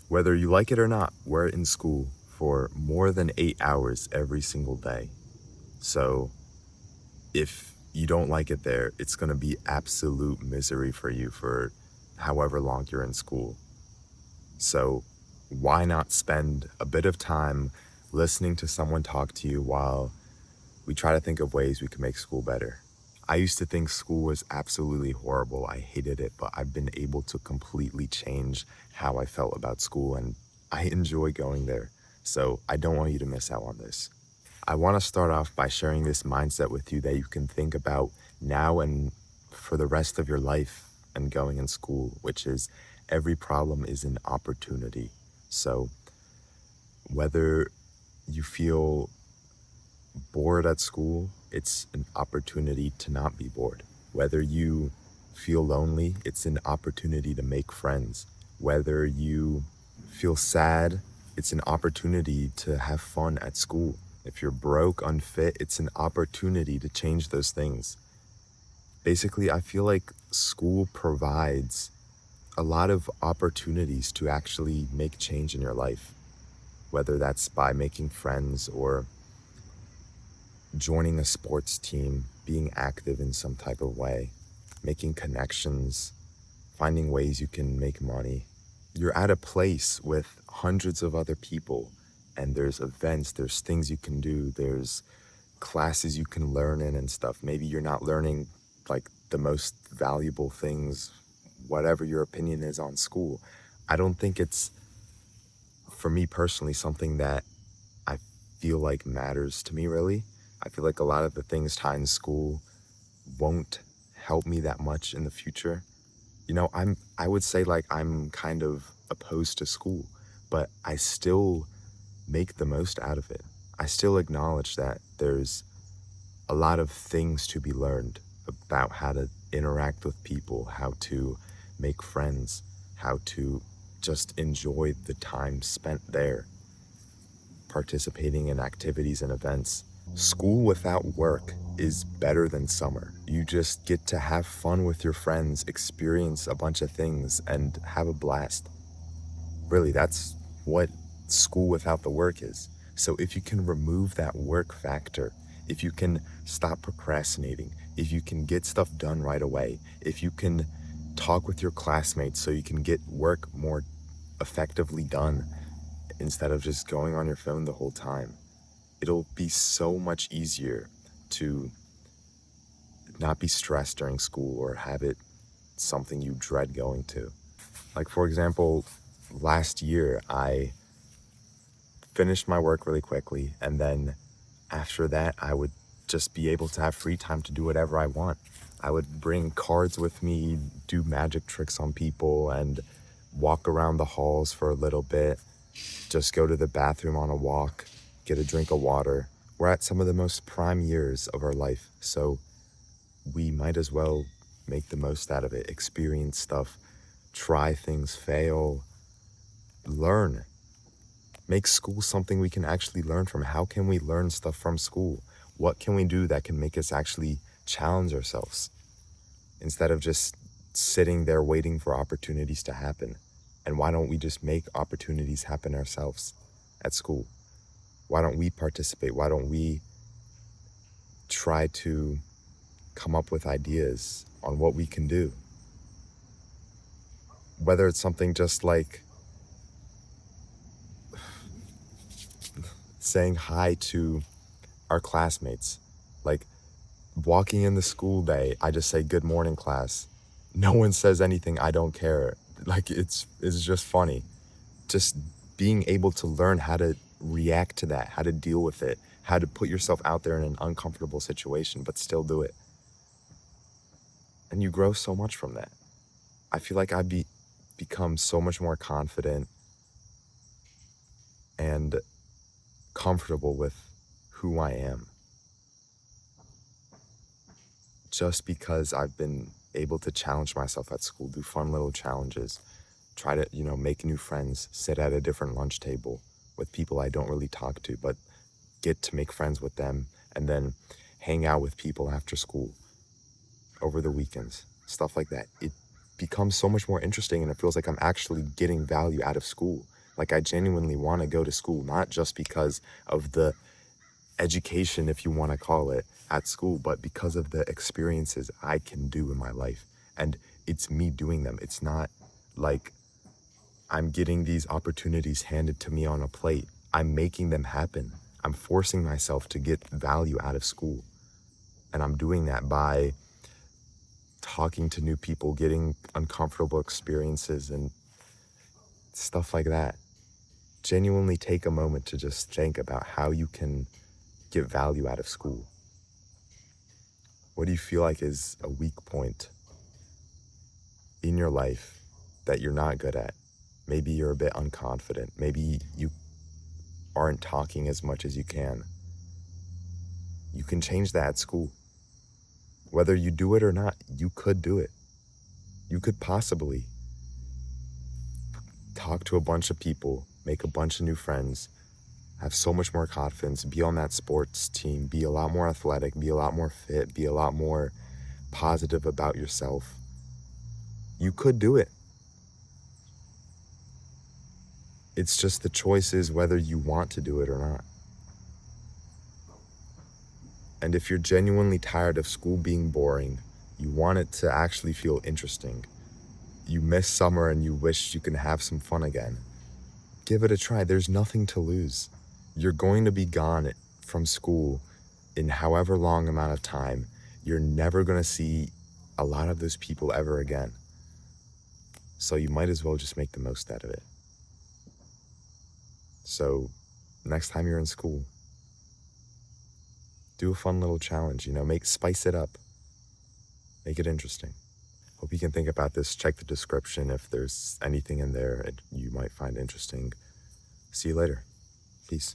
Whether you like it or not, we're in school for more than 8 hours every single day. So if you don't like it there, it's going to be absolute misery for you for however long you're in school. So why not spend a bit of time listening to someone talk to you while we try to think of ways we can make school better? I used to think school was absolutely horrible. I hated it, but I've been able to completely change how I felt about school, and I enjoy going there. So I don't want you to miss out on this. I want to start off by sharing this mindset with you that you can think about now and for the rest of your life and going in school, which is every problem is an opportunity. So whether you feel bored at school, it's an opportunity to not be bored. Whether you feel lonely, it's an opportunity to make friends. Whether you feel sad, it's an opportunity to have fun at school. If you're broke, unfit, it's an opportunity to change those things. Basically, I feel like school provides a lot of opportunities to actually make change in your life, whether that's by making friends or joining a sports team, being active in some type of way, making connections, finding ways you can make money. You're at a place with hundreds of other people, and there's events, there's things you can do, there's classes you can learn in and stuff. Maybe you're not learning like the most valuable things, whatever your opinion is on school. I don't think it's, for me personally, something that I feel like matters to me really. I feel like a lot of the things taught in school won't help me that much in the future. I would say like I'm kind of opposed to school, but I still make the most out of it. I still acknowledge that there's a lot of things to be learned about how to interact with people, how to make friends, how to just enjoy the time spent there, participating in activities and events. School without work is better than summer. You just get to have fun with your friends, experience a bunch of things, and have a blast. Really, that's what school without the work is. So if you can remove that work factor, if you can stop procrastinating, if you can get stuff done right away, if you can talk with your classmates so you can get work more effectively done instead of just going on your phone the whole time, it'll be so much easier to not be stressed during school or have it something you dread going to. Like, for example, last year I finished my work really quickly, and then after that I would just be able to have free time to do whatever I want. I would bring cards with me, do magic tricks on people, and walk around the halls for a little bit, just go to the bathroom on a walk, get a drink of water. We're at some of the most prime years of our life, so we might as well make the most out of it, experience stuff, try things, fail, learn. Make school something we can actually learn from. How can we learn stuff from school? What can we do that can make us actually challenge ourselves instead of just sitting there waiting for opportunities to happen? And why don't we just make opportunities happen ourselves at school? Why don't we participate? Why don't we try to come up with ideas on what we can do? Whether it's something just like saying hi to our classmates, like walking in the school day, I just say good morning class. No one says anything, I don't care. Like it's just funny. Just being able to learn how to react to that, how to deal with it, how to put yourself out there in an uncomfortable situation but still do it. And you grow so much from that. I feel like I'd become so much more confident and comfortable with who I am just because I've been able to challenge myself at school, do fun little challenges, try to, make new friends, sit at a different lunch table with people I don't really talk to, but get to make friends with them, and then hang out with people after school, over the weekends, stuff like that. It becomes so much more interesting, and it feels like I'm actually getting value out of school. Like, I genuinely want to go to school, not just because of the education, if you want to call it, at school, but because of the experiences I can do in my life. And it's me doing them. It's not like I'm getting these opportunities handed to me on a plate. I'm making them happen. I'm forcing myself to get value out of school. And I'm doing that by talking to new people, getting uncomfortable experiences and stuff like that. Genuinely take a moment to just think about how you can get value out of school. What do you feel like is a weak point in your life that you're not good at? Maybe you're a bit unconfident. Maybe you aren't talking as much as you can. You can change that at school. Whether you do it or not, you could do it. You could possibly talk to a bunch of people, make a bunch of new friends, have so much more confidence, be on that sports team, be a lot more athletic, be a lot more fit, be a lot more positive about yourself. You could do it. It's just the choice is whether you want to do it or not. And if you're genuinely tired of school being boring, you want it to actually feel interesting, you miss summer and you wish you can have some fun again, give it a try. There's nothing to lose. You're going to be gone from school in however long amount of time. You're never going to see a lot of those people ever again. So you might as well just make the most out of it. So next time you're in school, do a fun little challenge, spice it up. Make it interesting. Hope you can think about this. Check the description if there's anything in there you might find interesting. See you later. Peace.